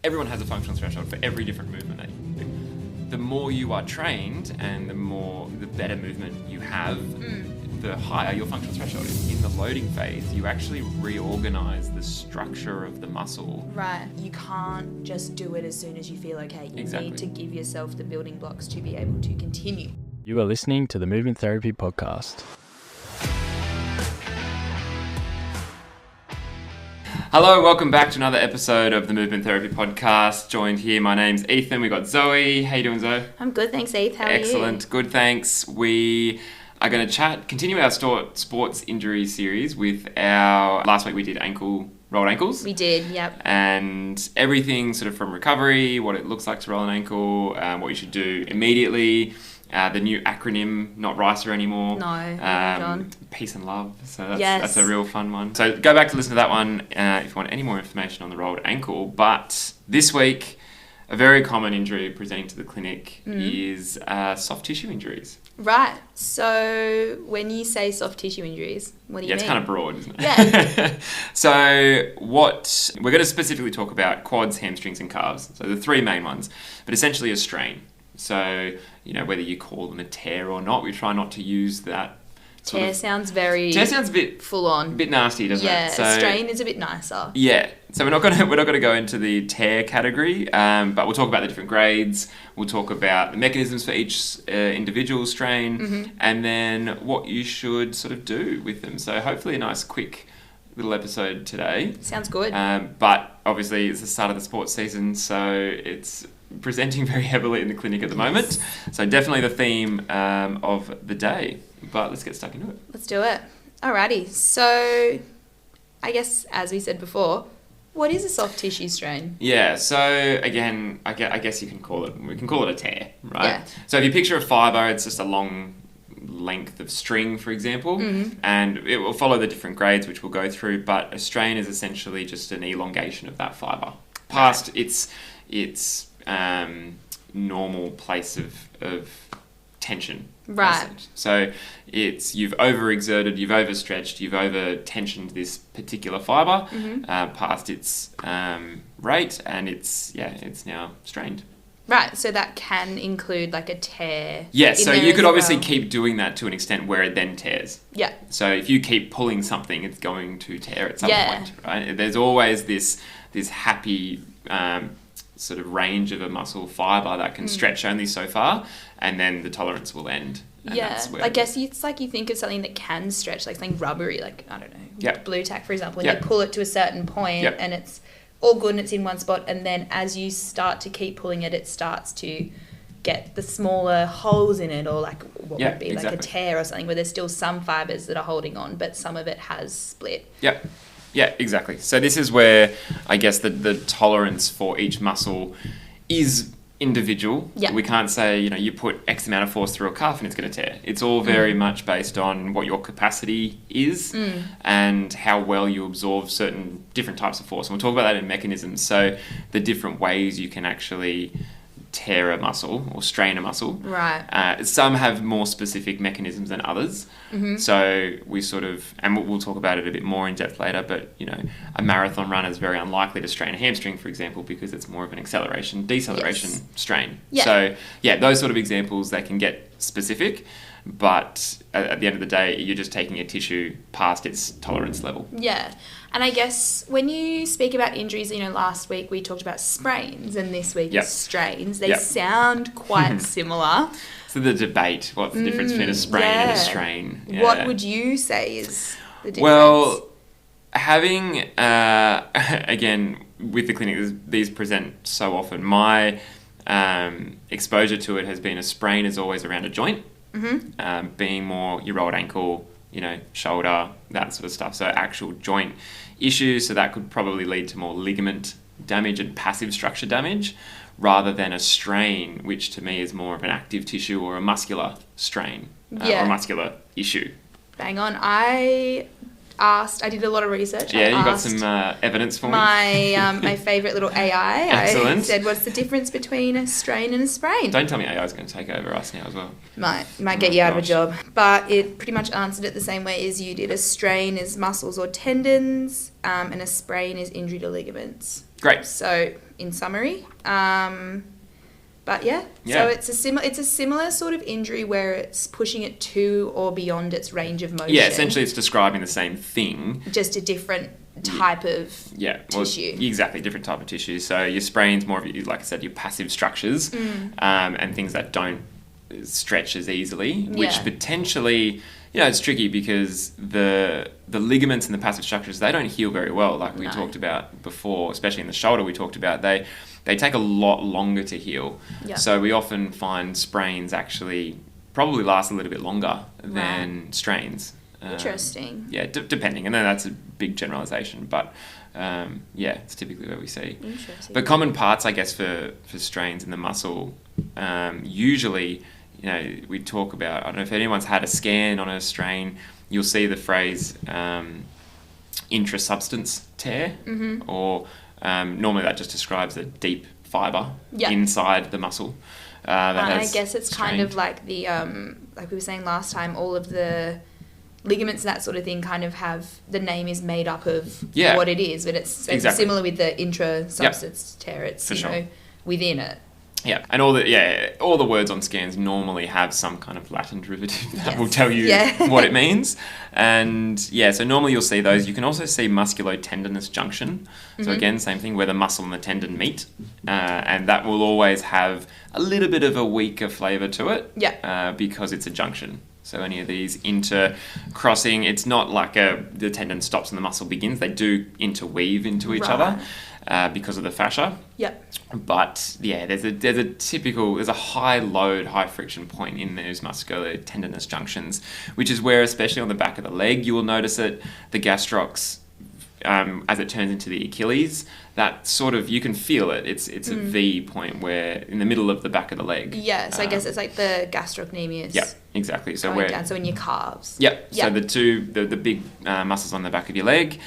everyone has a functional threshold for every different movement that you do. The more you are trained and the better movement you have, the higher your functional threshold is. In the loading phase, you actually reorganize the structure of the muscle. Right. You can't just do it as soon as you feel okay. You Exactly. need to give yourself the building blocks to be able to continue. You are listening to the Movement Therapy Podcast. Hello, welcome back to another episode of the Movement Therapy Podcast. Joined here, my name's Ethan. We got Zoe. How you doing, Zoe? I'm good, thanks, Eth. How are you? Excellent. Good, thanks. We are going to continue our sports injury series with last week we did rolled ankles. We did, yep. And everything sort of from recovery, what it looks like to roll an ankle, what you should do immediately. The new acronym, not RICER anymore. No, John. Peace and love. So Yes. that's a real fun one. So go back to listen to that one if you want any more information on the rolled ankle. But this week, a very common injury presenting to the clinic is soft tissue injuries. Right. So when you say soft tissue injuries, what do you mean? Yeah, it's kind of broad, isn't it? Yeah. So we're going to specifically talk about quads, hamstrings, and calves. So the three main ones, but essentially a strain. So, whether you call them a tear or not, we try not to use that. Tear sounds a bit full on. A bit nasty, doesn't it? Yeah, a strain is a bit nicer. Yeah. So we're not going to go into the tear category, but we'll talk about the different grades. We'll talk about the mechanisms for each individual strain, and then what you should sort of do with them. So hopefully a nice, quick little episode today. Sounds good. But obviously it's the start of the sports season, so it's presenting very heavily in the clinic at the moment. So definitely the theme of the day. But let's get stuck into it. Let's do it. Alrighty. So I guess, as we said before, what is a soft tissue strain? Yeah, so again, I guess we can call it a tear, right? Yeah. So if you picture a fibre, it's just a long length of string, for example, and it will follow the different grades, which we'll go through, but a strain is essentially just an elongation of that fibre past its normal place of tension. Right. So you've overexerted, you've overstretched, you've over-tensioned this particular fibre past its rate, and it's now strained. Right, so that can include like a tear. Yeah, so you could obviously keep doing that to an extent where it then tears. Yeah. So if you keep pulling something, it's going to tear at some point, right? There's always this happy sort of range of a muscle fibre that can stretch only so far, and then the tolerance will end. Yeah, I guess it's like you think of something that can stretch, like something rubbery, like, I don't know, blue tack, for example, and you pull it to a certain point and it's all good and it's in one spot, and then as you start to keep pulling it, it starts to get the smaller holes in it, or like what would be like a tear or something, where there's still some fibres that are holding on, but some of it has split. Yep. Yeah, exactly. So this is where I guess the tolerance for each muscle is individual. Yeah. We can't say, you put X amount of force through a calf and it's going to tear. It's all very much based on what your capacity is and how well you absorb certain different types of force. And we'll talk about that in mechanisms. So the different ways you can actually tear a muscle or strain a muscle. Right. Some have more specific mechanisms than others. So we and we'll talk about it a bit more in depth later, but, a marathon runner is very unlikely to strain a hamstring, for example, because it's more of an deceleration strain. Yeah. So, those sort of examples, they can get specific, but at the end of the day, you're just taking a tissue past its tolerance level. Yeah. And I guess when you speak about injuries, last week we talked about sprains and this week is strains. They sound quite similar. So the debate, what's the difference between a sprain and a strain? Yeah. What would you say is the difference? Well, having, again, with the clinic, these present so often. My exposure to it has been a sprain is always around a joint, being more your rolled ankle, shoulder, that sort of stuff. So actual joint issues. So that could probably lead to more ligament damage and passive structure damage rather than a strain, which to me is more of an active tissue or a muscular strain or a muscular issue. Bang on. I did a lot of research. Yeah, you got some evidence for me? My favourite little AI. Excellent. I said, what's the difference between a strain and a sprain? Don't tell me AI is going to take over us now as well. Might get you out of a job. But it pretty much answered it the same way as you did. A strain is muscles or tendons, and a sprain is injury to ligaments. Great. So in summary, but yeah, so it's a similar sort of injury where it's pushing it to or beyond its range of motion. Yeah, essentially it's describing the same thing. Just a different type of tissue. Exactly, different type of tissue. So your sprain's more of, like I said, your passive structures and things that don't stretch as easily, which potentially, it's tricky because the ligaments and the passive structures, they don't heal very well, like we talked about before, especially in the shoulder we talked about. They take a lot longer to heal. Yeah. So we often find sprains actually probably last a little bit longer than strains. Interesting. Depending. And then that's a big generalization, but it's typically where we see. Interesting. But common parts, I guess, for strains in the muscle, usually, we talk about, I don't know if anyone's had a scan on a strain, you'll see the phrase intrasubstance tear, or normally that just describes a deep fibre inside the muscle. I guess it's kind of like the, like we were saying last time, all of the ligaments and that sort of thing kind of have, the name is made up of what it is, but it's similar with the intrasubstance tear. It's, within it. Yeah, and all the words on scans normally have some kind of Latin derivative that will tell you what it means. And so normally you'll see those. You can also see musculotendinous junction. So again, same thing, where the muscle and the tendon meet. And that will always have a little bit of a weaker flavour to it because it's a junction. So any of these intercrossing, it's not like the tendon stops and the muscle begins. They do interweave into each other because of the fascia. Yep. But there's a high load, high friction point in those musculotendinous junctions, which is where, especially on the back of the leg, you will notice it. The gastrocs, as it turns into the Achilles, that sort of, you can feel it. It's a V point where in the middle of the back of the leg. Yeah, so I guess it's like the gastrocnemius. Yeah, exactly. So so in your calves. Yeah. So the big muscles on the back of your leg,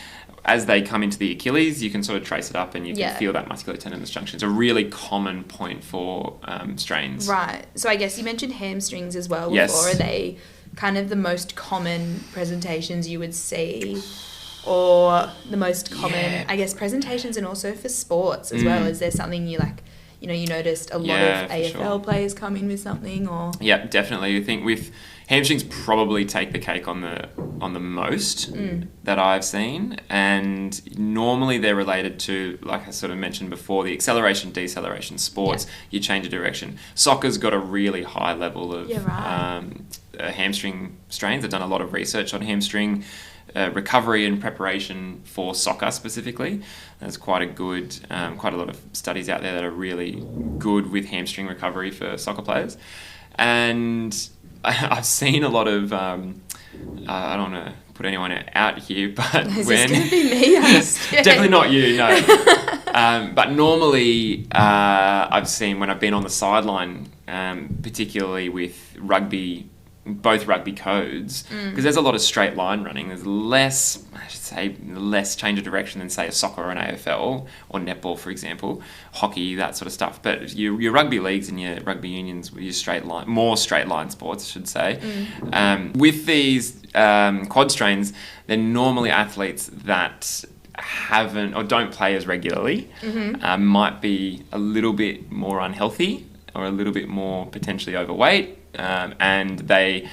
as they come into the Achilles, you can sort of trace it up and you can feel that musculotendinous junction. It's a really common point for strains. Right. So I guess you mentioned hamstrings as well before. Are they kind of the most common presentations you would see, or the most common, I guess, presentations, and also for sports as well? Is there something you like, you noticed a lot of AFL players come in with something, or? Yeah, definitely. I think with hamstrings probably take the cake on the most that I've seen, and normally they're related to, like I sort of mentioned before, the acceleration, deceleration sports. You change of direction. Soccer's got a really high level of hamstring strains. I've done a lot of research on hamstring recovery and preparation for soccer specifically. There's quite a lot of studies out there that are really good with hamstring recovery for soccer players. And I've seen a lot of, I don't want to put anyone out here, but is this going to be me? Definitely not you, no. But normally I've seen when I've been on the sideline, particularly with both rugby codes, because there's a lot of straight line running. There's less change of direction than, say, a soccer or an AFL or netball, for example, hockey, that sort of stuff. But your rugby leagues and your rugby unions, more straight line sports, I should say. With these quad strains, they're normally athletes that haven't or don't play as regularly, might be a little bit more unhealthy or a little bit more potentially overweight. And they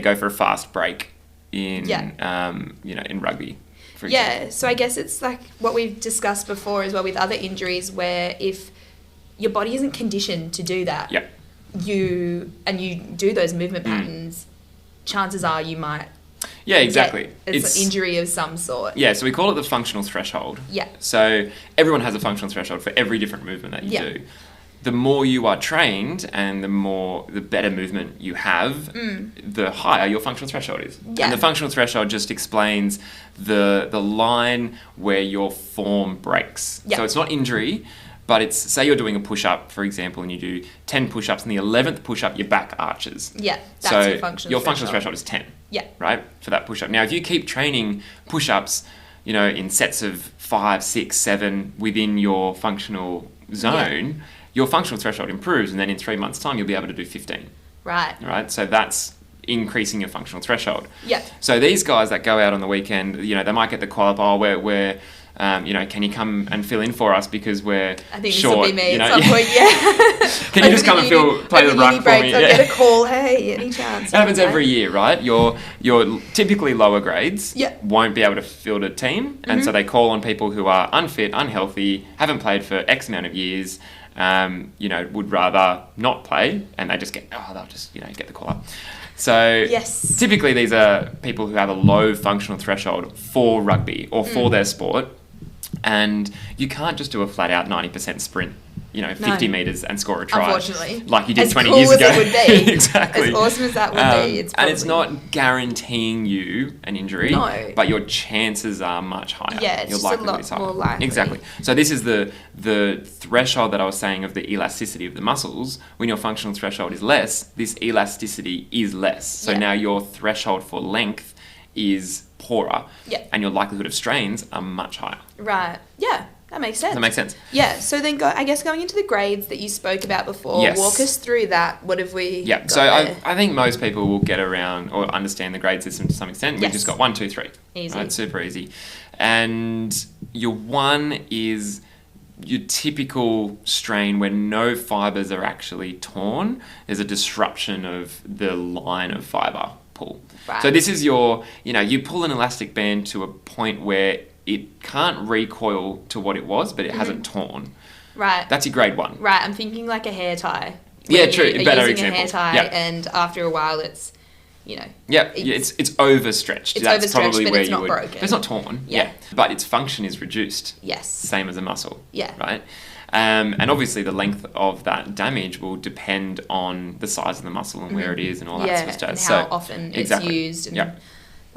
go for a fast break in rugby. So I guess it's like what we've discussed before as well with other injuries, where if your body isn't conditioned to do that, you do those movement patterns, chances are you might exactly. It's an injury of some sort. Yeah, so we call it the functional threshold. Yeah. So everyone has a functional threshold for every different movement that you do. The more you are trained and the better movement you have, the higher your functional threshold is. Yeah. And the functional threshold just explains the line where your form breaks. Yeah. So it's not injury, but it's, say you're doing a push-up, for example, and you do 10 push-ups, and the 11th push-up, your back arches. Yeah, that's your functional threshold is 10. Yeah. Right? For that push-up. Now, if you keep training push-ups, in sets of 5, 6, 7 within your functional zone, your functional threshold improves, and then in 3 months' time, you'll be able to do 15. Right? So that's increasing your functional threshold. Yeah. So these guys that go out on the weekend, they might get the qualify, we're can you come and fill in for us because we're I think short, this will be me at some point, yeah. Can you just come and play the ruck for me? I'll get a call, hey, any chance? It happens every year, right? Your typically lower grades won't be able to field a team, and so they call on people who are unfit, unhealthy, haven't played for X amount of years, would rather not play, and they just they'll just get the call up. So typically these are people who have a low functional threshold for rugby or for their sport, and you can't just do a flat out 90% sprint, 50 metres and score a try. Unfortunately. Like you did as 20 cool years as ago. It would be. Exactly. As awesome as that would be. And it's not guaranteeing you an injury, but your chances are much higher. Yeah, it's just a lot more likely. Exactly. So this is the threshold that I was saying of the elasticity of the muscles. When your functional threshold is less, this elasticity is less. So now your threshold for length is poorer, and your likelihood of strains are much higher. Right. Yeah. That makes sense. Does that make sense? Yeah. So then, going into the grades that you spoke about before, walk us through that. What have we? Yeah. So I think most people will get around or understand the grade system to some extent. We've just got 1, 2, 3. Easy. Right? Super easy. And your 1 is your typical strain where no fibers are actually torn. There's a disruption of the line of fiber pull. Right. So this is you pull an elastic band to a point where it can't recoil to what it was, but it hasn't torn. Right. That's your grade 1. Right. I'm thinking like a hair tie. Yeah, true. Better using example. A hair tie, and after a while, it's, it's overstretched. It's That's overstretched, probably but where it's not broken. But it's not torn. Yeah. But its function is reduced. Yes. Same as a muscle. Yeah. Right. And obviously the length of that damage will depend on the size of the muscle and where it is and all that sort of stuff. And how often it's used. And,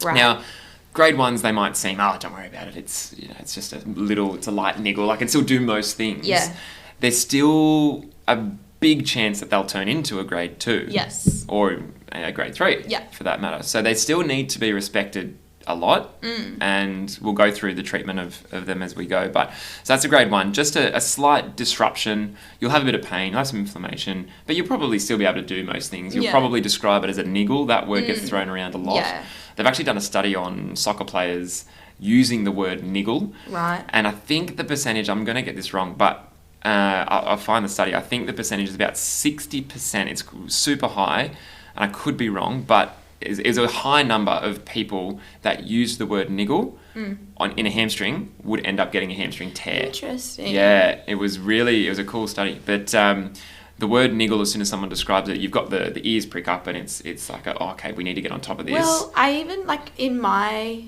right. Now, grade 1s, they might seem, don't worry about it. It's it's just it's a light niggle. I can still do most things. Yeah. There's still a big chance that they'll turn into a grade 2. Yes. Or a grade 3. Yeah. For that matter. So they still need to be respected a lot, and we'll go through the treatment of them as we go. But so that's a grade 1. Just a slight disruption. You'll have a bit of pain, you'll have some inflammation, but you'll probably still be able to do most things. You'll probably describe it as a niggle. That word gets thrown around a lot. Yeah. They've actually done a study on soccer players using the word niggle. Right. And I think the percentage, I'm going to get this wrong, but I'll find the study. I think the percentage is about 60%. It's super high, and I could be wrong, but is a high number of people that use the word niggle in a hamstring would end up getting a hamstring tear. Interesting. Yeah, it was a cool study. But the word niggle, as soon as someone describes it, you've got the ears prick up, and it's like, okay, we need to get on top of this. Well, I even, like, in my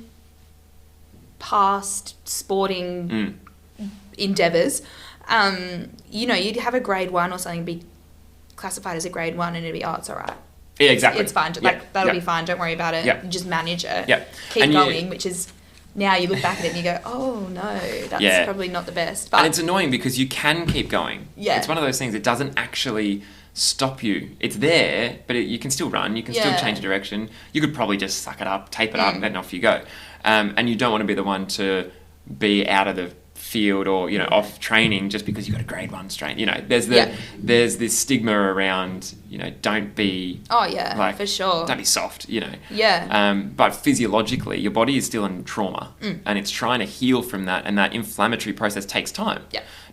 past sporting endeavours, you'd have a grade 1 or something be classified as a grade 1, and it'd be, it's all right. Yeah, exactly. It's fine. That'll be fine. Don't worry about it. Yeah. Just manage it. Yeah. Keep going, which is, now you look back at it and you go, oh no, that's probably not the best. But, and it's annoying because you can keep going. Yeah. It's one of those things, it doesn't actually stop you. It's there, but you can still run. You can still change direction. You could probably just suck it up, tape it up, and off you go. And you don't want to be the one to be out of the field or off training just because you got a grade 1 strain. There's this stigma around don't be for sure, don't be soft. But physiologically your body is still in trauma and it's trying to heal from that, and that inflammatory process takes time.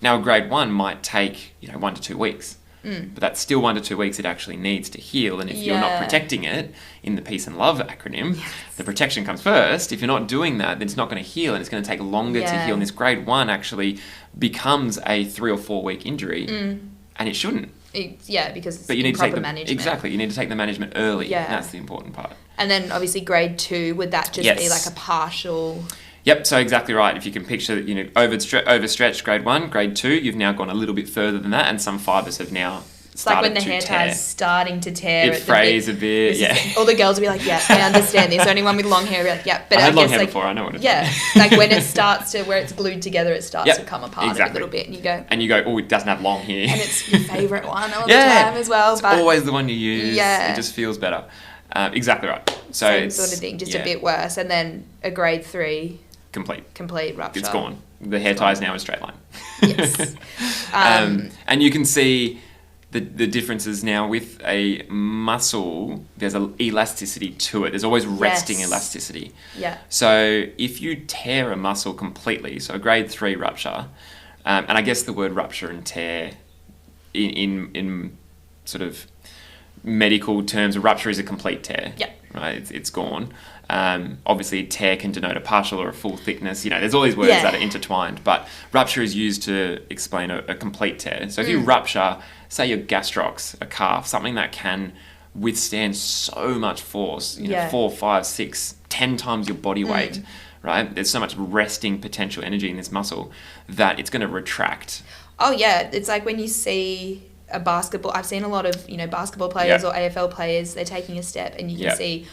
Now a grade 1 might take 1 to 2 weeks. But that's still 1 to 2 weeks it actually needs to heal. And if you're not protecting it in the peace and love acronym, the protection comes first. If you're not doing that, then it's not going to heal, and it's going to take longer to heal. And this grade 1 actually becomes a 3 or 4 week injury, and it shouldn't. Because it's you need to take management. Exactly, you need to take the management early. That's the important part. And then obviously grade 2, would that just be like a partial? Yep, so exactly right. If you can picture, overstretched grade 1, grade 2, you've now gone a little bit further than that, and some fibres have now started to tear. It's like when the hair tie is starting to tear. It frays a bit, All the girls will be like, I understand this. Anyone with long hair will be like, but I had long hair before, I know what it is. Like when it starts to, where it's glued together, it starts to come apart a little bit, and you go, it doesn't have long hair. And it's your favourite one all the time as well. It's always the one you use. It just feels better. Exactly right. So same sort of thing, just a bit worse. And then a grade 3... Complete rupture. It's gone. The hair tie is now a straight line. Yes. And you can see the difference is now with a muscle, there's an elasticity to it. There's always resting elasticity. Yeah. So if you tear a muscle completely, so a grade 3 rupture, and I guess the word rupture and tear in sort of medical terms, a rupture is a complete tear. Yeah. Right? It's gone. Obviously, a tear can denote a partial or a full thickness. You know, there's all these words that are intertwined, but rupture is used to explain a complete tear. So if you rupture, say your gastrocs, a calf, something that can withstand so much force, 4, 5, 6, 10 times your body weight, right? There's so much resting potential energy in this muscle that it's going to retract. Oh, yeah. It's like when you see a basketball, I've seen a lot of, basketball players or AFL players, they're taking a step and you can see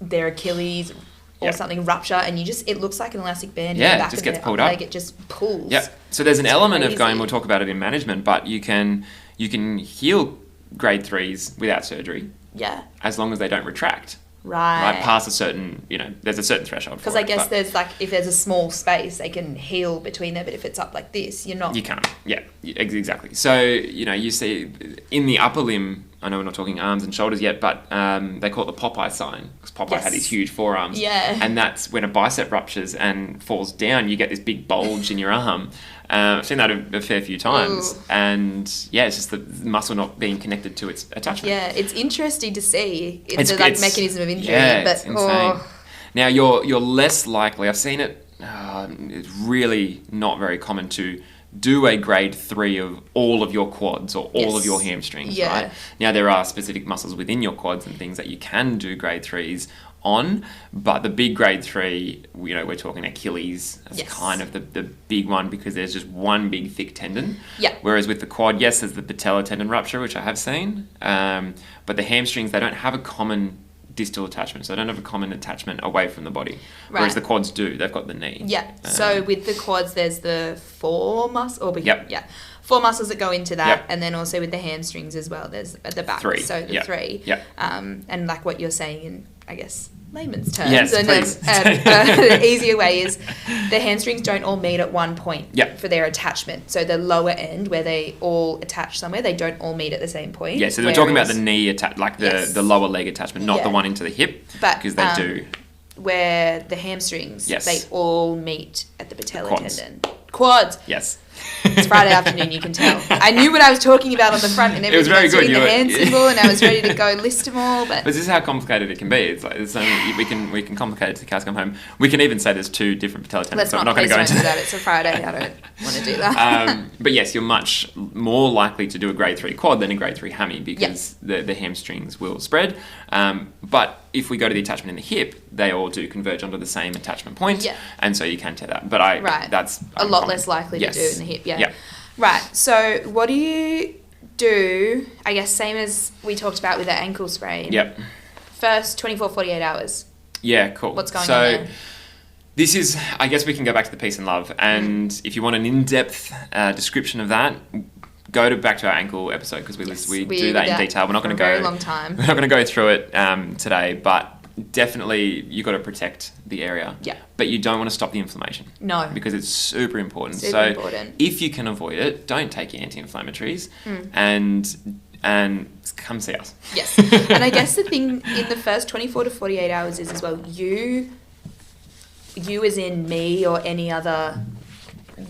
their Achilles or something rupture, and it looks like an elastic band in the back it just of gets their pulled up. leg. It just pulls. Yeah. So there's an element crazy. of going, we'll talk about it in management, but you can heal grade 3s without surgery. Yeah. As long as they don't retract. Right. Past a certain, there's a certain threshold for it. Because I guess there's if there's a small space, they can heal between there, but if it's up like this, you're not. You can't. Yeah, exactly. So, you see in the upper limb, I know we're not talking arms and shoulders yet, but they call it the Popeye sign, because Popeye had these huge forearms. Yeah. And that's when a bicep ruptures and falls down, you get this big bulge in your arm. I've seen that a fair few times. Ooh. And it's just the muscle not being connected to its attachment. Yeah, it's interesting to see. It's a mechanism of injury. Yeah, but, it's insane. Now, you're less likely, I've seen it, it's really not very common to do a grade 3 of all of your quads or all of your hamstrings, right? Now, there are specific muscles within your quads and things that you can do grade 3s on, but the big grade 3, we're talking Achilles. That's kind of the big one, because there's just one big thick tendon. Yeah. Whereas with the quad, yes, there's the patellar tendon rupture, which I have seen, but the hamstrings, they don't have a common distal attachment, so they don't have a common attachment away from the body. Right. Whereas the quads do. They've got the knee. Yeah. So with the quads, there's the 4 muscles. Yeah. 4 muscles that go into that, and then also with the hamstrings as well. There's at the back. 3. So the 3. Yeah. And like what you're saying in, I guess, layman's terms. Yes, please. The easier way is the hamstrings don't all meet at one point for their attachment. So the lower end, where they all attach somewhere, they don't all meet at the same point. Yeah, so we're talking about the knee like the lower leg attachment, not the one into the hip, because they do. Where the hamstrings, they all meet at the patellar tendon. Quads. Yes. It's Friday afternoon, you can tell. I knew what I was talking about on the front and everything. It was very good. The hand symbol, and I was ready to go list them all. But this is how complicated it can be. It's like we can complicate it to the cows come home. We can even say there's 2 different patellar tendons. Let's not going to go into that. It's a Friday. I don't want to do that. But yes, you're much more likely to do a grade 3 quad than a grade 3 hammy, because the hamstrings will spread. But if we go to the attachment in the hip, they all do converge onto the same attachment point, and so you can tear that. But that's a lot less likely to do in the hip. Yeah. Right. So what do you do? I guess same as we talked about with the ankle sprain. Yep. First 24, 48 hours. Yeah. Cool. What's going on there? This is, I guess we can go back to the peace and love, and if you want an in-depth description of that, go back to our ankle episode, because we do that in detail. We're not going to go a very long time. We're not going to go through it today, but definitely you got to protect the area. Yeah. But you don't want to stop the inflammation. No. Because it's super important. Important. If you can avoid it, don't take your anti-inflammatories and come see us. Yes. And I guess the thing in the first 24 to 48 hours is as well, you as in me or any other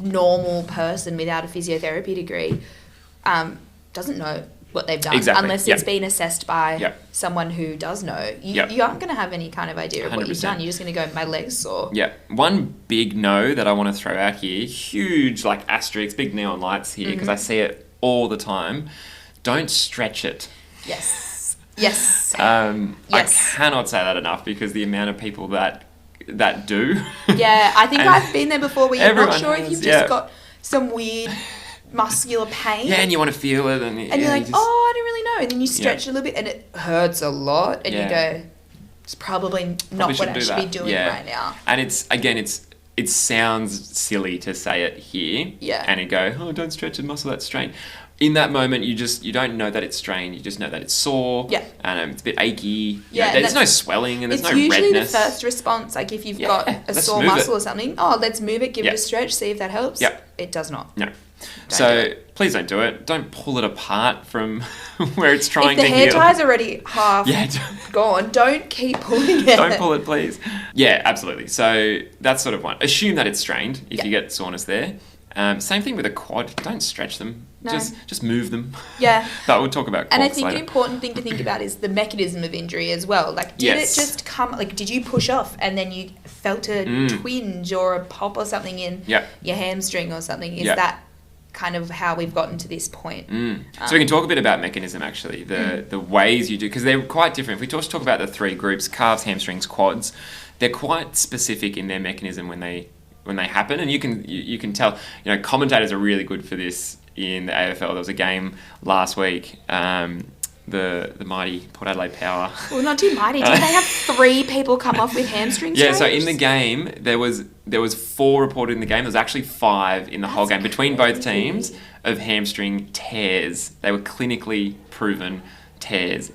normal person without a physiotherapy degree doesn't know what they've done, unless it's been assessed by someone who does know. You aren't going to have any kind of idea of 100%. What you've done. You're just going to go, my leg's sore. Yeah. One big no that I want to throw out here, huge asterisks, big neon lights here, because I see it all the time. Don't stretch it. Yes. Yes. I cannot say that enough, because the amount of people that do. Yeah, I think I've been there before, where you're not sure if you've just got some weird muscular pain. Yeah, and you want to feel it. And you're like, I don't really know. And then you stretch it a little bit and it hurts a lot. And you go, it's probably not what I should be doing right now. And it sounds silly to say it here. Yeah. And you go, don't stretch a muscle that's strained. In that moment, you don't know that it's strained. You just know that it's sore. Yeah. And it's a bit achy. Yeah. There's no swelling and there's no redness. It's usually the first response. Like if you've got a sore muscle or something, let's move it, give it a stretch, see if that helps. Yep. It does not. No. Please don't do it. Don't pull it apart from where it's trying to heal. If the hair tie's already half gone, don't keep pulling it. Don't pull it, please. Yeah, absolutely. So that's sort of one. Assume that it's strained if you get soreness there. Same thing with a quad. Don't stretch them. No. Just move them. Yeah. But we'll talk about quads And I think later. an important thing to think about is the mechanism of injury as well. Like, did it just come, like, did you push off and then you felt a twinge or a pop or something in your hamstring or something? Is that kind of how we've gotten to this point? So we can talk a bit about mechanism, actually, the ways you do, because they're quite different. If we just talk about the three groups, calves, hamstrings, quads, they're quite specific in their mechanism when they happen, and you can tell. You know, commentators are really good for this in the AFL. There was a game last week, the mighty Port Adelaide Power. Well, not too mighty. Didn't they have 3 people come off with hamstring strains? Yeah, so in the game, there was 4 reported in the game. There was actually 5 in the whole game between both teams of hamstring tears. They were clinically proven tears.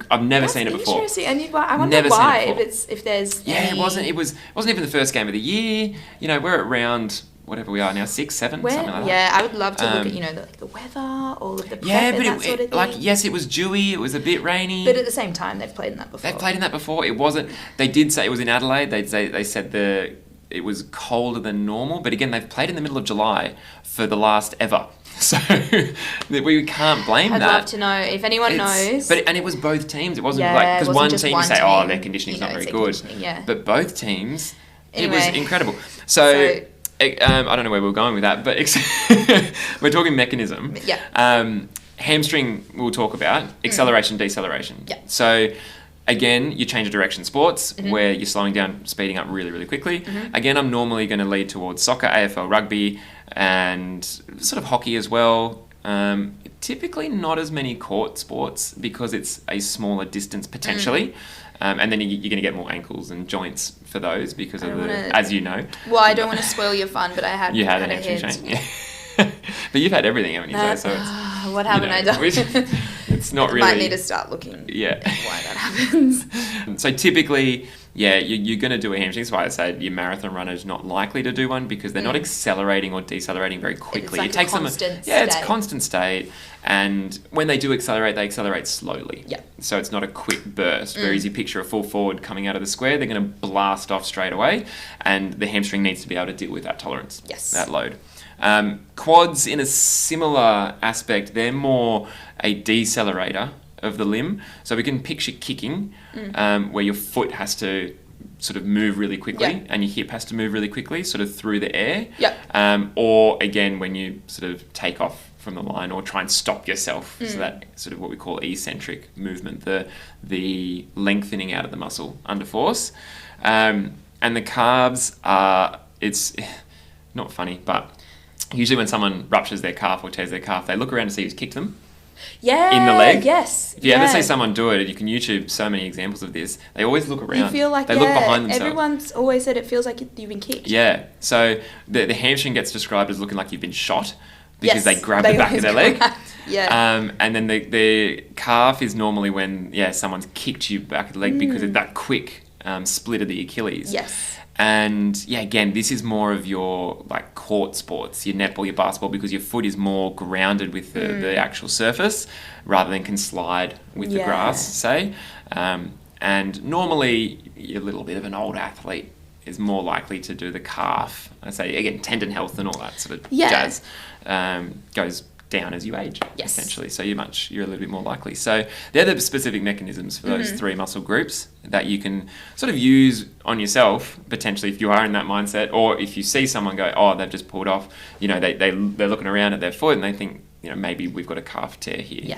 I've never seen it before. Interesting. And I wonder why. If there's it wasn't even the first game of the year. You know, we're at round whatever we are now, 6, 7, something like that. Yeah, I would love to look at the weather, all of the prep and that sort of thing. Yes, it was dewy, it was a bit rainy. But at the same time, they've played in that before. It wasn't. They did say it was in Adelaide. They said it was colder than normal. But again, they've played in the middle of July for the last ever. So we can't blame that. I'd love to know if anyone knows. And it was both teams. It wasn't because one team you say, their conditioning's not very good. Yeah. But both teams, it was incredible. So I don't know where we're going with that, but we're talking mechanism. Yeah. Hamstring we'll talk about, acceleration, deceleration. Yeah. So again, you change of direction sports where you're slowing down, speeding up really, really quickly. Again, I'm normally going to lead towards soccer, AFL, rugby, and sort of hockey as well. Typically not as many court sports because it's a smaller distance potentially. And then you're going to get more ankles and joints for those because of as you know. Well, I don't want to spoil your fun, but I had an hamstring chain. Yeah. But you've had everything, haven't you? So it's, what haven't I done? It's not really. Might need to start looking at why that happens. So typically, you're going to do a hamstring. That's why I said your marathon runner is not likely to do one because they're not accelerating or decelerating very quickly. It takes them state. It's a constant state. And when they do accelerate, they accelerate slowly. Yeah. So it's not a quick burst. Whereas you picture a full forward coming out of the square, they're going to blast off straight away. And the hamstring needs to be able to deal with that tolerance, that load. Quads, in a similar aspect, they're more a decelerator of the limb. So we can picture kicking, where your foot has to sort of move really quickly and your hip has to move really quickly, sort of through the air. Or again, when you sort of take off from the line or try and stop yourself. So that sort of what we call eccentric movement, the lengthening out of the muscle under force. And the calves are, it's not funny, but usually when someone ruptures their calf or tears their calf, they look around to see who's kicked them. Yeah. In the leg. Yes. If you ever see someone do it, you can YouTube so many examples of this. They always look around. You feel like they look behind themselves. Everyone's always said it feels like you've been kicked. Yeah. So the hamstring gets described as looking like you've been shot because they grab the back of their leg. And then the calf is normally when someone's kicked you back of the leg because of that quick split of the Achilles. Yes. And again, this is more of your like court sports, your netball, your basketball, because your foot is more grounded with the actual surface rather than can slide with the grass, say. And normally, a little bit of an old athlete is more likely to do the calf. I say, again, tendon health and all that sort of jazz goes down as you age, essentially. So you're a little bit more likely. So they're the specific mechanisms for those 3 muscle groups that you can sort of use on yourself, potentially, if you are in that mindset, or if you see someone go, they've just pulled off, they're looking around at their foot and they think, maybe we've got a calf tear here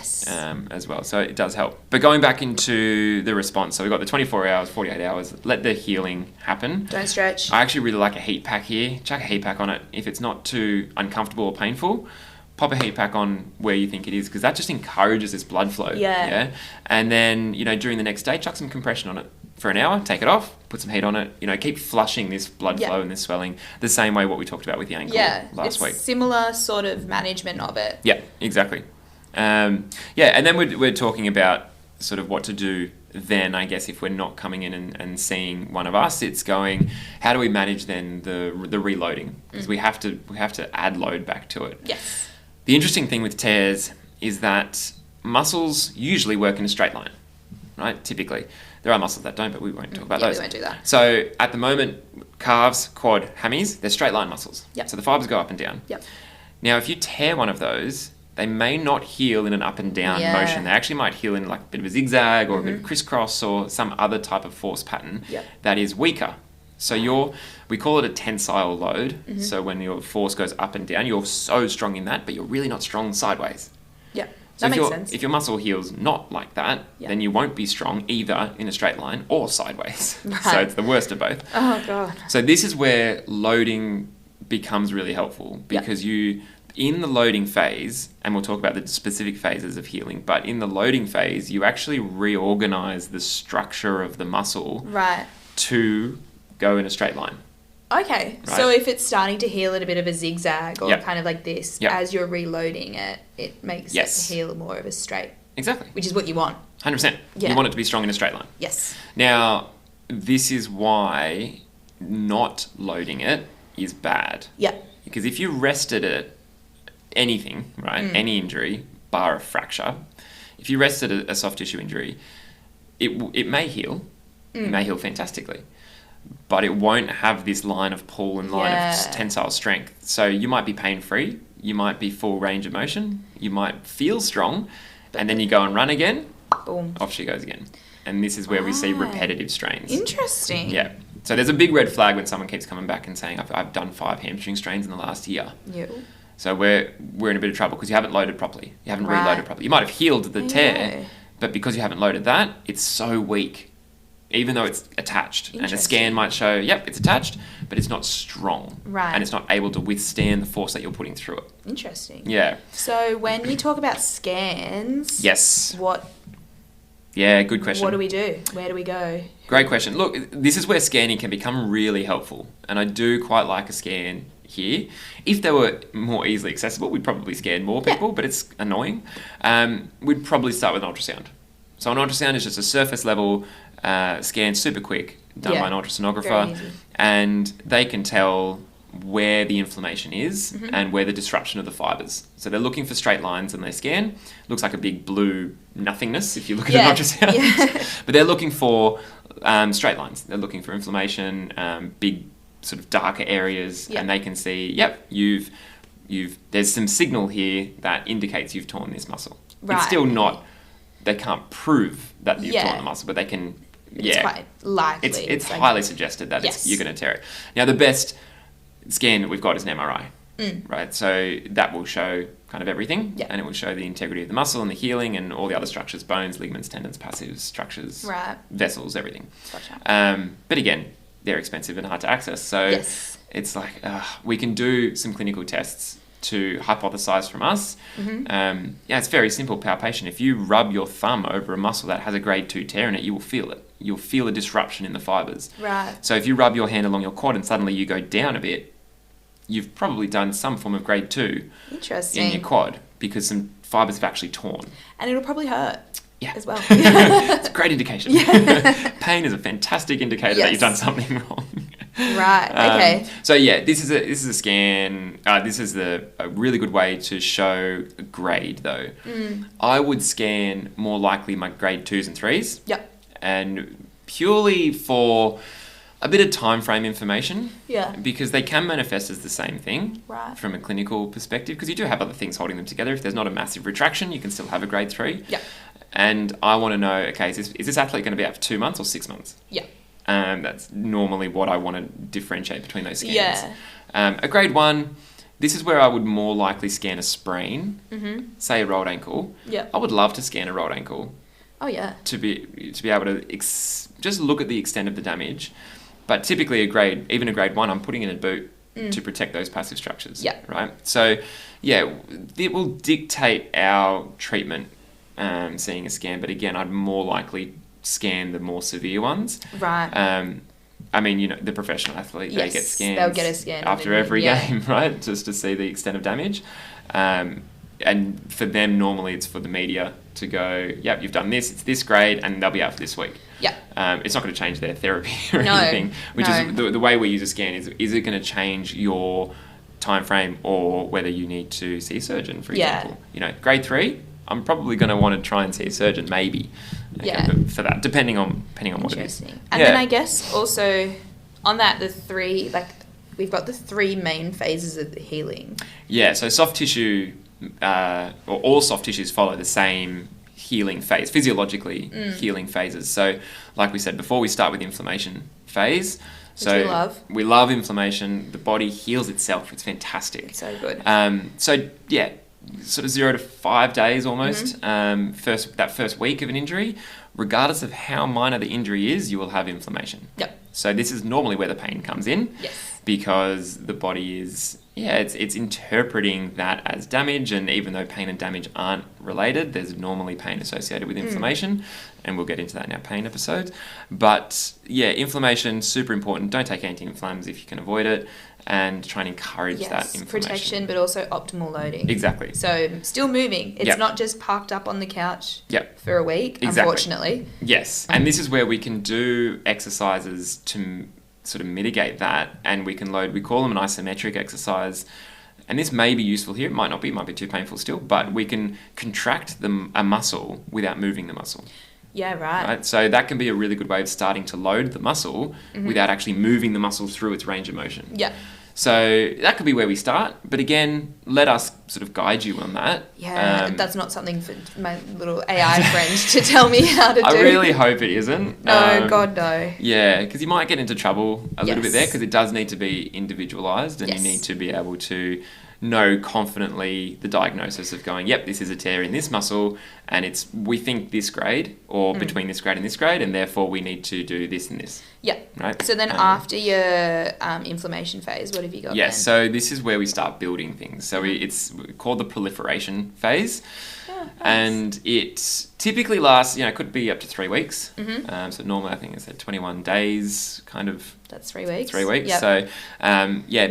as well. So it does help. But going back into the response, so we've got the 24 hours, 48 hours, let the healing happen. Don't stretch. I actually really like a heat pack here. Chuck a heat pack on it. If it's not too uncomfortable or painful, pop a heat pack on where you think it is because that just encourages this blood flow. Yeah. And then, during the next day, chuck some compression on it for an hour, take it off, put some heat on it, keep flushing this blood flow and this swelling the same way what we talked about with the ankle last week. Similar sort of management of it. Yeah, exactly. And then we're talking about sort of what to do then I guess if we're not coming in and seeing one of us, it's going, how do we manage then the reloading? Because we have to add load back to it. Yes. The interesting thing with tears is that muscles usually work in a straight line, right? Typically. There are muscles that don't, but we won't talk about those. We won't do that. So at the moment, calves, quad, hammies, they're straight line muscles. Yep. So the fibers go up and down. Yep. Now, if you tear one of those, they may not heal in an up and down motion. They actually might heal in like a bit of a zigzag or a bit of crisscross or some other type of force pattern that is weaker. So we call it a tensile load. So when your force goes up and down, you're so strong in that, but you're really not strong sideways. Yeah, so that makes sense. If your muscle heals not like that, then you won't be strong either in a straight line or sideways. Right. So it's the worst of both. Oh, God. So this is where loading becomes really helpful because in the loading phase, and we'll talk about the specific phases of healing, but in the loading phase, you actually reorganize the structure of the muscle to go in a straight line. Okay, right? So if it's starting to heal at a bit of a zigzag or kind of like this, as you're reloading it, it makes it heal more of a straight. Exactly. Which is what you want. 100%. You want it to be strong in a straight line. Yes. Now, this is why not loading it is bad. Yeah. Because if you rested it, anything, right, any injury, bar a fracture, if you rested a soft tissue injury, it may heal. It may heal fantastically. But it won't have this line of pull and line of tensile strength. So you might be pain-free, you might be full range of motion, you might feel strong, and then you go and run again, boom, off she goes again. And this is where we see repetitive strains. Interesting. Yeah. So there's a big red flag when someone keeps coming back and saying, I've done 5 hamstring strains in the last year. Yeah. So we're in a bit of trouble because you haven't loaded properly. You haven't reloaded properly. You might have healed the tear, but because you haven't loaded that, it's so weak, even though it's attached. And a scan might show, it's attached, but it's not strong. Right. And it's not able to withstand the force that you're putting through it. Interesting. Yeah. So when you talk about scans... Yes. What... Yeah, good question. What do we do? Where do we go? Great question. Look, this is where scanning can become really helpful. And I do quite like a scan here. If they were more easily accessible, we'd probably scan more people, but it's annoying. We'd probably start with an ultrasound. So an ultrasound is just a surface level scan, super quick, done by an ultrasonographer, and they can tell where the inflammation is and where the disruption of the fibers. So they're looking for straight lines in their scan. Looks like a big blue nothingness if you look at an ultrasound. Yeah. But they're looking for straight lines. They're looking for inflammation, big sort of darker areas, and they can see, there's some signal here that indicates you've torn this muscle. Right. It's still not, they can't prove that you've torn the muscle, but they can, It's quite likely. It's highly suggested that you're going to tear it. Now, the best scan that we've got is an MRI, right? So that will show kind of everything, and it will show the integrity of the muscle and the healing and all the other structures, bones, ligaments, tendons, passive structures, vessels, everything. Gotcha. But again, they're expensive and hard to access. So it's like, we can do some clinical tests to hypothesize from us. It's very simple palpation. If you rub your thumb over a muscle that has a grade 2 tear in it, you will feel it. You'll feel a disruption in the fibers. Right. So if you rub your hand along your quad and suddenly you go down a bit, you've probably done some form of grade 2 in your quad because some fibers have actually torn. And it'll probably hurt. As well. It's a great indication. Pain is a fantastic indicator that you've done something wrong. Right. Okay. So this is a scan. This is a really good way to show a grade, though. I would scan more likely my grade 2s and 3s. Yep. And purely for a bit of time frame information. Yeah. Because they can manifest as the same thing. Right. From a clinical perspective, because you do have other things holding them together. If there's not a massive retraction, you can still have a grade 3. Yeah. And I want to know, okay, is this athlete going to be out for 2 months or 6 months? Yeah. That's normally what I want to differentiate between those scans. Yeah. A grade 1, this is where I would more likely scan a sprain, say a rolled ankle. Yeah. I would love to scan a rolled ankle. Oh, yeah. To be able to just look at the extent of the damage. But typically even a grade 1, I'm putting in a boot to protect those passive structures. Yeah. Right? So, it will dictate our treatment, seeing a scan. But again, I'd more likely scan the more severe ones. Right. I mean, the professional athlete, they get scans. They'll get a scan after every game, right? Just to see the extent of damage. and for them, normally it's for the media to go, yep, you've done this, it's this grade, and they'll be out for this week. Yeah. It's not going to change their therapy or anything, which is the way we use a scan is it going to change your time frame or whether you need to see a surgeon, for example. Grade 3, I'm probably going to want to try and see a surgeon, maybe. But for that, depending on what it is. And then I guess also on that, we've got the 3 main phases of the healing. Yeah, so soft tissue, or all soft tissues follow the same healing phase, physiologically healing phases. So like we said before, we start with inflammation phase. Which we love. We love inflammation. The body heals itself. It's fantastic. It's so good. Sort of 0 to 5 days almost, that first week of an injury, regardless of how minor the injury is, you will have inflammation. Yep. So this is normally where the pain comes in. Yes. Because the body is, it's interpreting that as damage, and even though pain and damage aren't related, there's normally pain associated with inflammation, and we'll get into that in our pain episode. But inflammation, super important. Don't take anti-inflams if you can avoid it, and try and encourage that inflammation. Protection, but also optimal loading. Exactly. So still moving. It's not just parked up on the couch for a week, unfortunately. Yes. And this is where we can do exercises to sort of mitigate that, and we can load, we call them an isometric exercise. And this may be useful here. It might not be. It might be too painful still. But we can contract a muscle without moving the muscle. Yeah, right. So that can be a really good way of starting to load the muscle without actually moving the muscle through its range of motion. Yeah. So that could be where we start. But again, let us sort of guide you on that. Yeah, that's not something for my little AI friend to tell me how to do. I really hope it isn't. No, God, no. Yeah, because you might get into trouble a little bit there, because it does need to be individualised, and you need to be able to know confidently the diagnosis of going, yep, this is a tear in this muscle, and we think this grade, or between this grade and this grade, and therefore we need to do this and this. Yeah. Right. So then after your inflammation phase, what have you got? Yes. So this is where we start building things. So it's called the proliferation phase. Oh, nice. And it typically lasts, it could be up to 3 weeks. So normally I think it's 21 days, kind of. That's 3 weeks. 3 weeks. Yep. So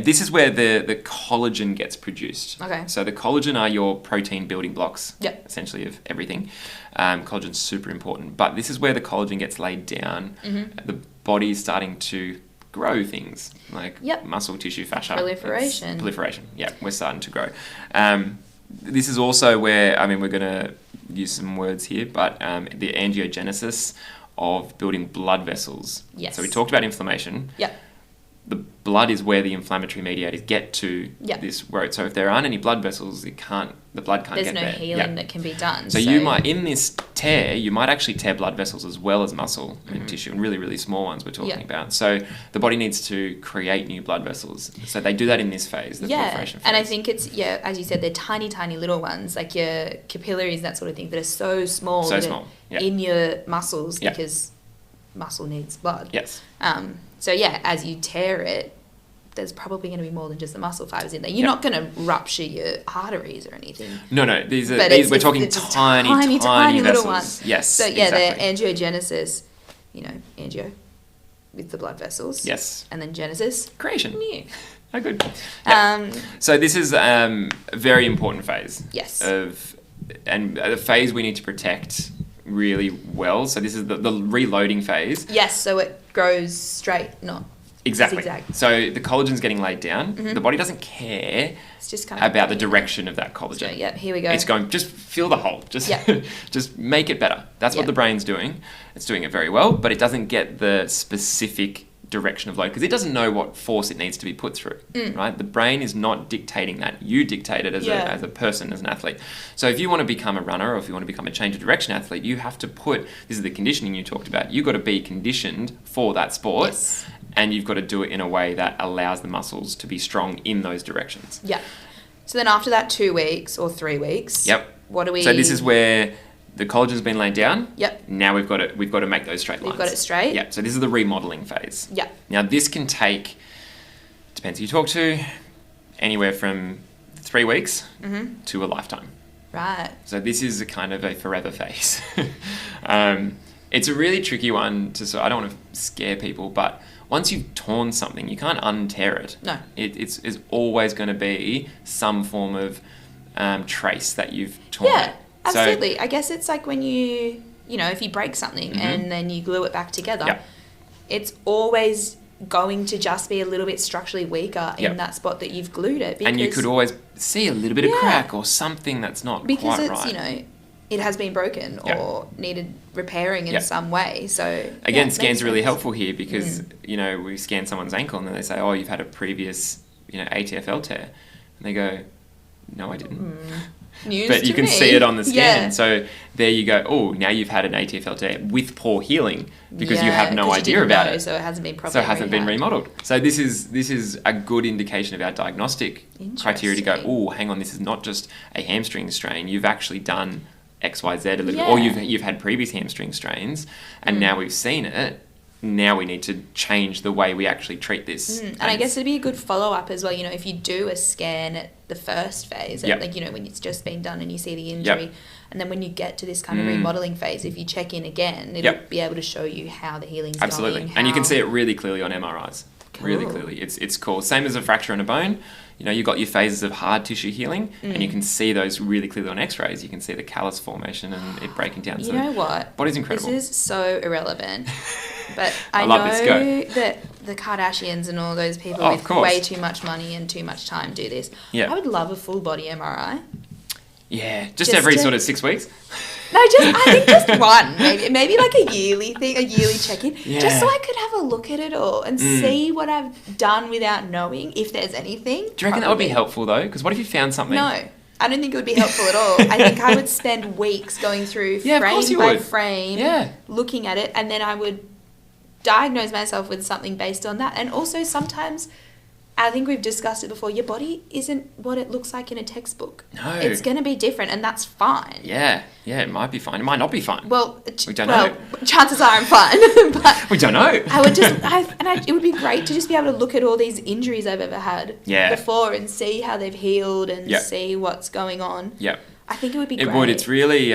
this is where the collagen gets produced. Okay. So the collagen are your protein building blocks, essentially, of everything. Collagen's super important. But this is where the collagen gets laid down. The body's starting to grow things like muscle, tissue, fascia. Proliferation. Yeah, we're starting to grow. This is also where, we're going to use some words here, but the angiogenesis of building blood vessels. Yes. So we talked about inflammation. Yep. The blood is where the inflammatory mediators get to this road. So if there aren't any blood vessels, the blood can't get there. There's no healing that can be done. So you might, in this tear, you might actually tear blood vessels as well as muscle and tissue, and really, really small ones we're talking about. So the body needs to create new blood vessels. So they do that in this phase, the proliferation phase. And I think it's, as you said, they're tiny, tiny little ones, like your capillaries, that sort of thing, that are so small. In your muscles, because muscle needs blood. Yes. So as you tear it, there's probably going to be more than just the muscle fibers in there. You're not going to rupture your arteries or anything. No. We're talking tiny little vessels. Ones. Yes. So they're angiogenesis, angio with the blood vessels. Yes. And then genesis. Creation. New. Oh, good. Yeah. So this is a very important phase. Yes. And the phase we need to protect really well. So this is the reloading phase. Yes, so it grows straight, not zigzag. So the collagen's getting laid down. The body doesn't care about the direction of that collagen. So, here we go. It's going, just fill the hole. Just make it better. That's what the brain's doing. It's doing it very well, but it doesn't get the specific direction of load because it doesn't know what force it needs to be put through, right? The brain is not dictating that. You dictate it as a person, as an athlete. So if you want to become a runner or if you want to become a change of direction athlete, you have to this is the conditioning you talked about, you've got to be conditioned for that sport and you've got to do it in a way that allows the muscles to be strong in those directions. Yeah. So then after that 2 weeks or 3 weeks, what do we... So this is where the collagen's been laid down. Yep. Now we've got to make those straight lines. We've got it straight. Yeah. So this is the remodeling phase. Yeah. Now this can take, depends who you talk to, anywhere from 3 weeks to a lifetime. Right. So this is a kind of a forever phase. It's a really tricky one I don't want to scare people, but once you've torn something, you can't untear it. No. It's always going to be some form of trace that you've torn. Yeah, absolutely. So, I guess it's like when if you break something and then you glue it back together, it's always going to just be a little bit structurally weaker in that spot that you've glued it. And you could always see a little bit of crack or something that's not quite right. Because it's, it has been broken or needed repairing in some way. So again, scans are really helpful here because, we scan someone's ankle and then they say, oh, you've had a previous, ATFL tear. And they go, no, I didn't. News but you can me. See it on the scan. Yeah. So there you go. Oh, now you've had an ATFL tear with poor healing because you have no idea about it. So it hasn't been properly been remodeled. So this is a good indication of our diagnostic criteria to go, oh, hang on, this is not just a hamstring strain. You've actually done X, Y, Z a little bit. Or you've had previous hamstring strains and now we've seen it. Now we need to change the way we actually treat this. And I guess it'd be a good follow-up as well, if you do a scan at the first phase, when it's just been done and you see the injury, and then when you get to this kind of remodelling phase, if you check in again, it'll be able to show you how the healing's going. Absolutely. And you can see it really clearly on MRIs. Cool. Really clearly. It's cool. Same as a fracture in a bone. You've got your phases of hard tissue healing and you can see those really clearly on x-rays. You can see the callus formation and it breaking down. You know what? Body's incredible. This is so irrelevant. But I know that the Kardashians and all those people with way too much money and too much time do this. Yeah. I would love a full body MRI. Yeah, just every sort of 6 weeks. No, I think just one, maybe like a yearly thing, a yearly check-in, just so I could have a look at it all and see what I've done without knowing if there's anything. Do you reckon that would be helpful though? Because what if you found something? No, I don't think it would be helpful at all. I think I would spend weeks going through frame by frame, looking at it, and then I would diagnose myself with something based on that. And also sometimes, I think we've discussed it before, your body isn't what it looks like in a textbook. No. It's going to be different, and that's fine. Yeah, it might be fine. It might not be fine. Well, we don't know. Chances are I'm fine. But we don't know. It would be great to just be able to look at all these injuries I've ever had before and see how they've healed and see what's going on. Yeah. I think it would be great. It would. It's really,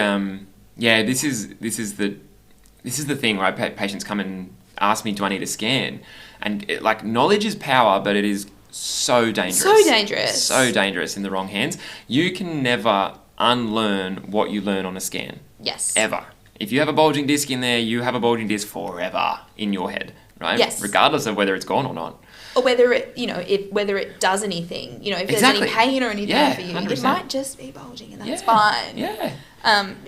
this is the thing where patients come and ask me, do I need a scan? And knowledge is power, but it is so dangerous. So dangerous in the wrong hands. You can never unlearn what you learn on a scan. Yes. Ever. If you have a bulging disc in there, you have a bulging disc forever in your head, right? Yes. Regardless of whether it's gone or not. Or whether it does anything. If there's any pain or anything for you, 100%. It might just be bulging, and that's fine. Yeah.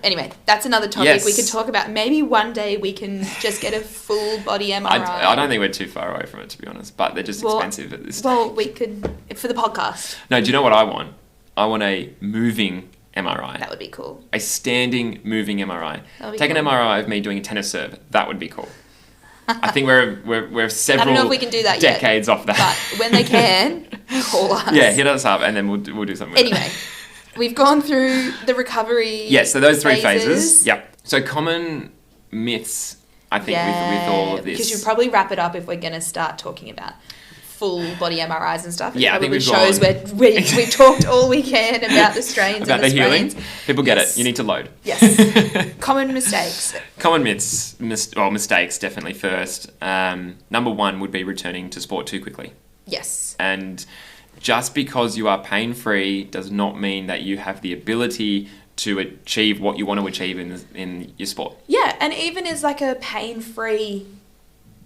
Anyway, that's another topic we could talk about. Maybe one day we can just get a full body MRI. I don't think we're too far away from it, to be honest, but they're just expensive at this stage. Well, we could, for the podcast. No, do you know what I want? I want a moving MRI. That would be cool. A standing, moving MRI. Take an MRI of me doing a tennis serve. That would be cool. I think we're several I don't know if we can do that decades off that. But when they can, call us. Yeah, hit us up and then we'll do something with Anyway. We've gone through the recovery. Yeah, so those three phases. Yep. So common myths, I think, with all of this. Because you'll probably wrap it up if we're going to start talking about full body MRIs and stuff. I think we've we've talked all we can about the strains about and the healing. sprains. People get it. You need to load. Yes. Common mistakes. Common myths. Mistakes definitely first. Number one would be returning to sport too quickly. Yes. And just because you are pain-free does not mean that you have the ability to achieve what you want to achieve in your sport. Yeah, and even as like a pain-free,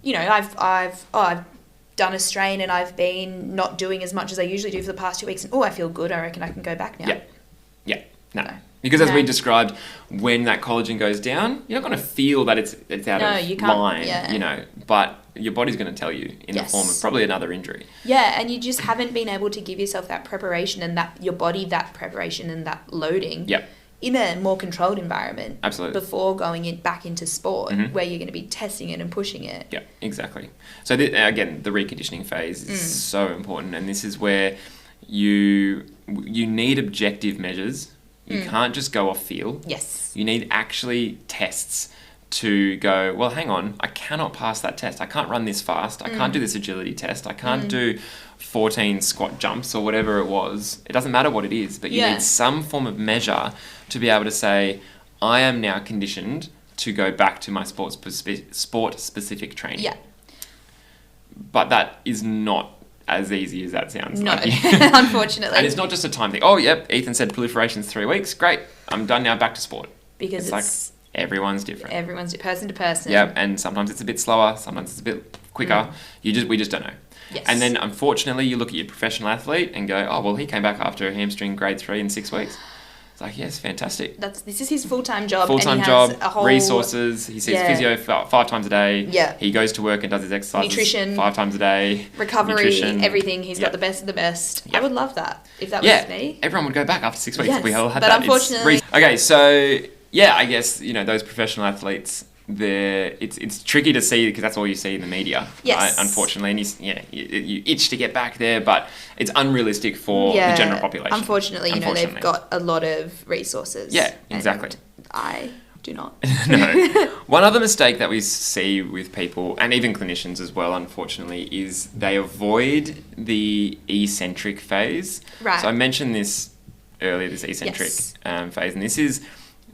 I've done a strain and I've been not doing as much as I usually do for the past 2 weeks, and I feel good. I reckon I can go back now. Yeah. No. Because as we described, when that collagen goes down, you're not going to feel that it's out of line, but your body's going to tell you in the form of probably another injury. Yeah, and you just haven't been able to give yourself that preparation and your body that preparation and that loading in a more controlled environment. Absolutely. Before going back into sport where you're going to be testing it and pushing it. Yeah, exactly. So again, the reconditioning phase is so important, and this is where you need objective measures. You can't just go off feel. Yes. You need actually tests to go, well, hang on, I cannot pass that test. I can't run this fast. I can't do this agility test. I can't do 14 squat jumps or whatever it was. It doesn't matter what it is, but you need some form of measure to be able to say, I am now conditioned to go back to my sport-specific training. Yeah. But that is not as easy as that sounds. No, unfortunately. And it's not just a time thing. Oh, yep, Ethan said proliferation's 3 weeks. Great, I'm done now, back to sport. Because it's like everyone's different. Everyone's person to person. Yep, and sometimes it's a bit slower, sometimes it's a bit quicker. We just don't know. Yes. And then, unfortunately, you look at your professional athlete and go, oh, well, he came back after a hamstring grade 3 in 6 weeks. It's like, yes, fantastic. This is his full-time job. Full-time job, resources. He sees physio 5 times a day. Yeah. He goes to work and does his exercises nutrition, 5 times a day. Recovery, everything. He's got the best of the best. Yep. I would love that if that was me. Everyone would go back after 6 weeks if we all had but that. Unfortunately. Okay, so, yeah, I guess, those professional athletes, it's tricky to see because that's all you see in the media, right? Unfortunately, and you itch to get back there, but it's unrealistic for the general population. Unfortunately, they've got a lot of resources. Yeah, exactly. I do not. No. One other mistake that we see with people, and even clinicians as well, unfortunately, is they avoid the eccentric phase. Right. So I mentioned this earlier, this eccentric phase, and this is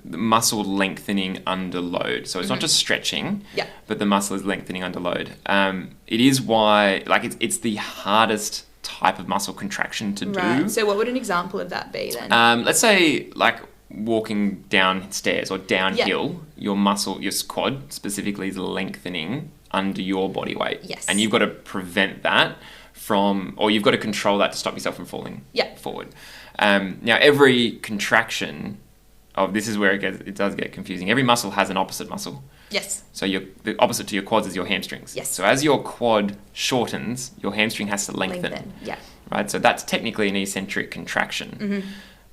the muscle lengthening under load. So it's not just stretching, but the muscle is lengthening under load. It is why, it's the hardest type of muscle contraction to do. So what would an example of that be then? Let's say, walking downstairs or downhill, your muscle, your quad specifically, is lengthening under your body weight. Yes. And you've got to prevent that or you've got to control that to stop yourself from falling forward. Now, every contraction... this is where it does get confusing. Every muscle has an opposite muscle. Yes. So the opposite to your quads is your hamstrings. Yes. So as your quad shortens, your hamstring has to lengthen. Yeah. Right? So that's technically an eccentric contraction,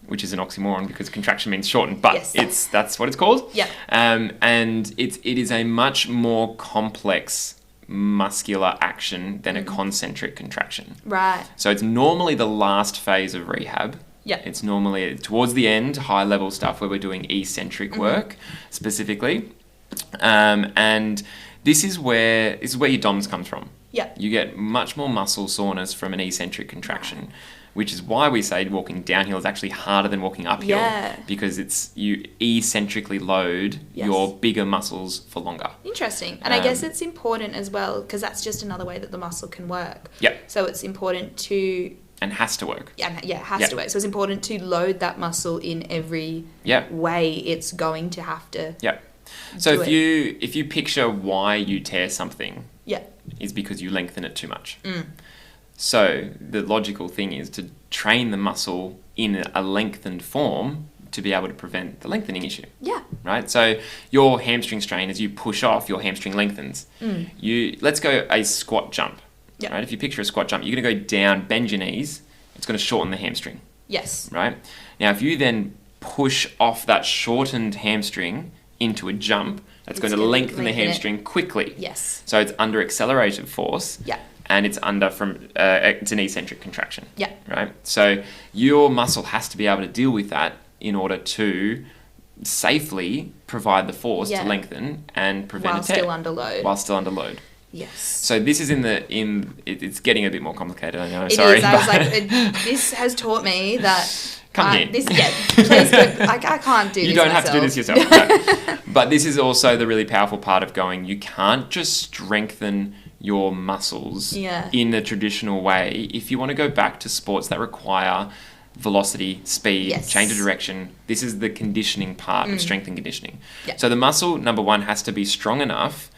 which is an oxymoron because contraction means shorten, but that's what it's called. Yeah. And it is a much more complex muscular action than a concentric contraction. Right. So it's normally the last phase of rehab. Yeah. It's normally towards the end, high level stuff where we're doing eccentric work specifically. And this is where your DOMS comes from. Yeah. You get much more muscle soreness from an eccentric contraction, which is why we say walking downhill is actually harder than walking uphill because you eccentrically load your bigger muscles for longer. Interesting. And I guess it's important as well because that's just another way that the muscle can work. Yeah. So it's important to... And has to work. Yeah, it has to work. So it's important to load that muscle in every way it's going to have to. Yeah. So if you picture why you tear something, is because you lengthen it too much. So the logical thing is to train the muscle in a lengthened form to be able to prevent the lengthening issue. Yeah. Right. So your hamstring strain, as you push off, your hamstring lengthens. Let's go a squat jump. Yep. Right? If you picture a squat jump, you're going to go down, bend your knees. It's going to shorten the hamstring. Yes. Right? Now, if you then push off that shortened hamstring into a jump, that's going to lengthen the hamstring quickly. Yes. So it's under accelerated force. Yeah. And it's it's an eccentric contraction. Yeah. Right? So your muscle has to be able to deal with that in order to safely provide the force to lengthen and prevent a tear. While still under load. Yes. So this is it's getting a bit more complicated, I know. It Sorry. is. I was like, this has taught me that... Come here. Please go. I can't do this. You don't myself. have to do this yourself. No. But this is also the really powerful part of going, you can't just strengthen your muscles in the traditional way. If you want to go back to sports that require velocity, speed, change of direction, this is the conditioning part of strength and conditioning. Yeah. So the muscle, number one, has to be strong enough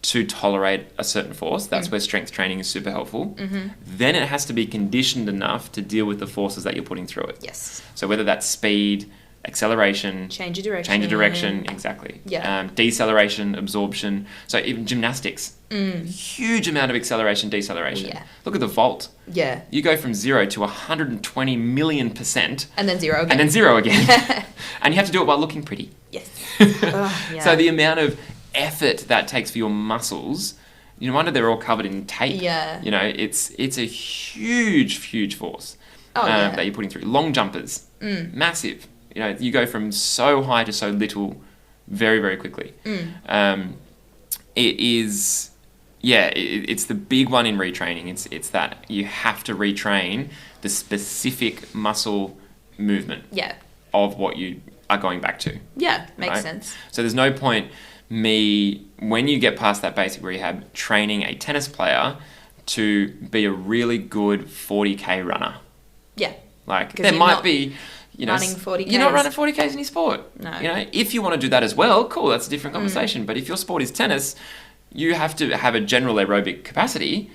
to tolerate a certain force. That's where strength training is super helpful. Then it has to be conditioned enough to deal with the forces that you're putting through it. Yes. So whether that's speed, acceleration, change of direction, exactly. Yeah. Deceleration, absorption. So even gymnastics, huge amount of acceleration, deceleration. Yeah. Look at the vault. Yeah. You go from 0 to 120 million%. And then 0 again. And then 0 again. And you have to do it while looking pretty. Yes. So the amount of effort that takes for your muscles, no wonder they're all covered in tape. Yeah. It's a huge force that you're putting through. Long jumpers, massive. You go from so high to so little very, very quickly. It is, it's the big one in retraining. It's that you have to retrain the specific muscle movement of what you are going back to. Yeah, makes sense. So there's no point when you get past that basic rehab, training a tennis player to be a really good 40k runner. Yeah. Like, there might be, running 40Ks. You're not running 40Ks in your sport. No. If you want to do that as well, cool, that's a different conversation. But if your sport is tennis, you have to have a general aerobic capacity.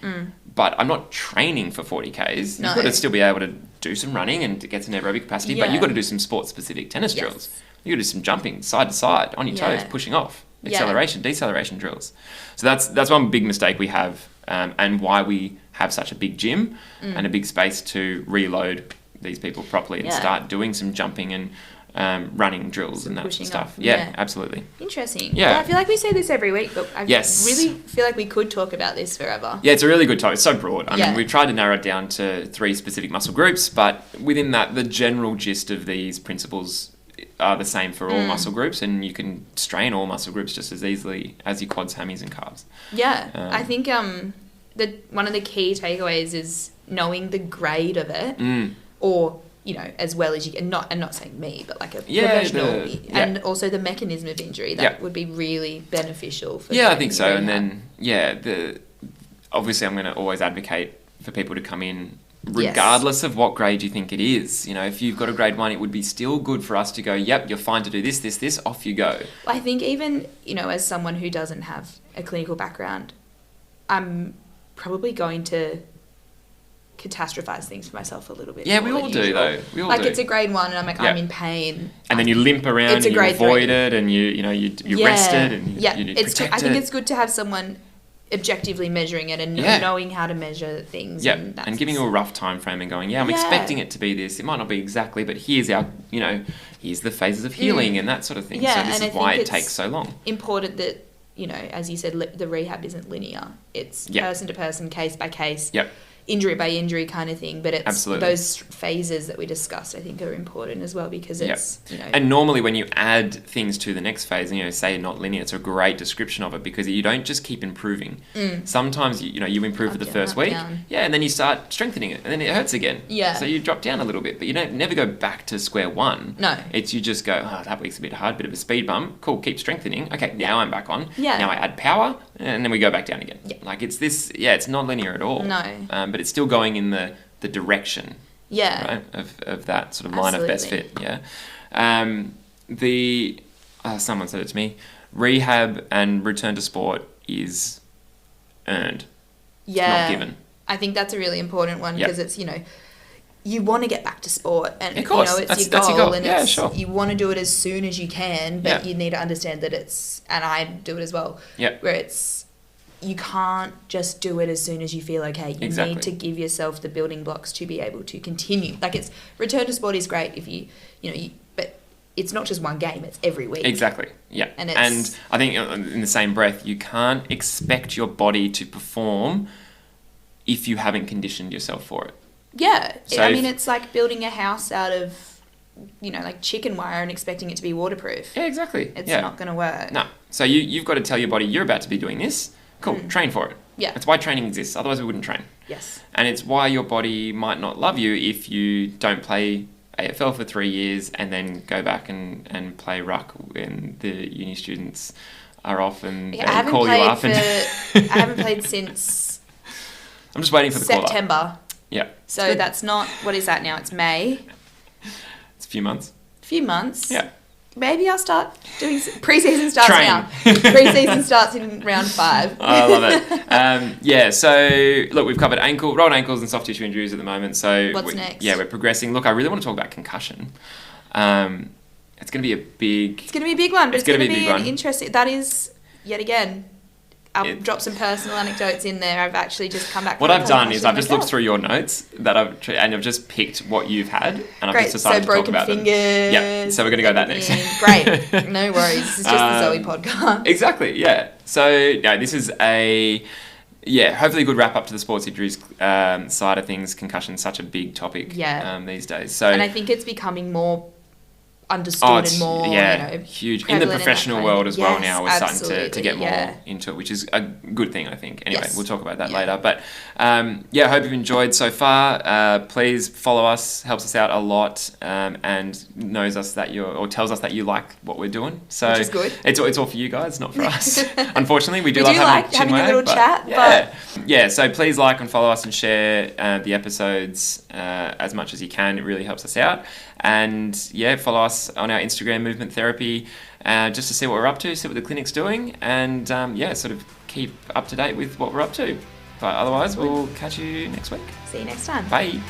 But I'm not training for 40Ks. No. You've got to still be able to do some running and to get some aerobic capacity. But you've got to do some sport-specific tennis drills. You've got to do some jumping side to side on your toes, pushing off, acceleration, deceleration drills. So that's one big mistake we have, and why we have such a big gym and a big space to reload these people properly and start doing some jumping and running drills and that stuff. Yeah, absolutely. Interesting. Yeah. Well, I feel like we say this every week, but I really feel like we could talk about this forever. Yeah, it's a really good topic. It's so broad. I mean, we've tried to narrow it down to 3 specific muscle groups, but within that, the general gist of these principles are the same for all muscle groups, and you can strain all muscle groups just as easily as your quads, hammies, and calves. Yeah. I think one of the key takeaways is knowing the grade of it, or as well as you can. Not saying me, but like a professional, and also the mechanism of injury that would be really beneficial for. Yeah, I think so. And then obviously I'm going to always advocate for people to come in regardless of what grade you think it is. If you've got a grade 1, it would be still good for us to go, yep, you're fine to do this, off you go. I think even, as someone who doesn't have a clinical background, I'm probably going to catastrophize things for myself a little bit. Yeah, we all do though. We all do. It's a grade 1 and I'm like, I'm in pain. And then you limp around and you avoid it and you rest it and you protect it. I think it's good to have someone objectively measuring it and knowing how to measure things. Yeah, and giving you a rough time frame and going, I'm expecting it to be this. It might not be exactly, but here's our, here's the phases of healing and that sort of thing. Yeah, so this is why it takes so long. Important that, as you said, the rehab isn't linear. It's person to person, case by case. Yep. Injury by injury kind of thing, but it's those phases that we discussed I think are important as well, because it's and normally when you add things to the next phase, say not linear, it's a great description of it, because you don't just keep improving. Sometimes you improve for the first week, and then you start strengthening it and then it hurts again, so you drop down a little bit, but you don't never go back to square one. No, it's you just go, that week's a bit hard, bit of a speed bump, cool, keep strengthening, okay, now I'm back on, now I add power, and then we go back down again. Like it's this, it's not linear at all. No, but it's still going in the direction, right, of that sort of line of best fit. Someone said it to me, rehab and return to sport is earned. It's not given. I think that's a really important one, because it's you want to get back to sport, and of course, it's your goal, and you want to do it as soon as you can, but you need to understand that and I do it as well, where you can't just do it as soon as you feel okay. You need to give yourself the building blocks to be able to continue. Like, it's return to sport is great if but it's not just one game, it's every week. Exactly. Yeah. And I think in the same breath, you can't expect your body to perform if you haven't conditioned yourself for it. Yeah. So it's like building a house out of, like chicken wire and expecting it to be waterproof. Yeah, exactly. It's not going to work. No. So you've got to tell your body, you're about to be doing this. Cool, train for it. Yeah. That's why training exists. Otherwise, we wouldn't train. Yes. And it's why your body might not love you if you don't play AFL for 3 years and then go back and play ruck when the uni students are off and they call you up. I haven't played since... I'm just waiting for the call up. September. Yeah. So that's not... What is that now? It's May. It's a few months. Yeah. Maybe I'll start doing... Pre-season starts now. Pre-season starts in round 5. I love it. So, look, we've covered rolled ankles and soft tissue injuries at the moment. So what's next? Yeah, we're progressing. Look, I really want to talk about concussion. It's going to be a big... It's going to be a big one, but it's going to be an interesting... That is, yet again... I'll drop some personal anecdotes in there. I've actually just come back. What I've done is I've just looked through your notes and I've just picked what you've had, and I've just decided to talk about them. Yeah, so we're going to go that next. Great, no worries. This is just the Zoe podcast. Exactly. Yeah. So this is hopefully a good wrap up to the sports injuries side of things. Concussion is such a big topic these days. So, and I think it's becoming more. understood and more, huge in the professional world as well. Now we're starting to get more into it, which is a good thing, I think. Anyway, we'll talk about that later. But I hope you've enjoyed so far. Please follow us, helps us out a lot, and tells us that you like what we're doing. So which is good. It's all for you guys, not for us. Unfortunately, we do love having a little chat. So please like and follow us and share the episodes as much as you can. It really helps us out. And follow us on our Instagram, Movement Therapy, just to see what we're up to, see what the clinic's doing, and sort of keep up to date with what we're up to. But otherwise, we'll catch you next week. See you next time. Bye.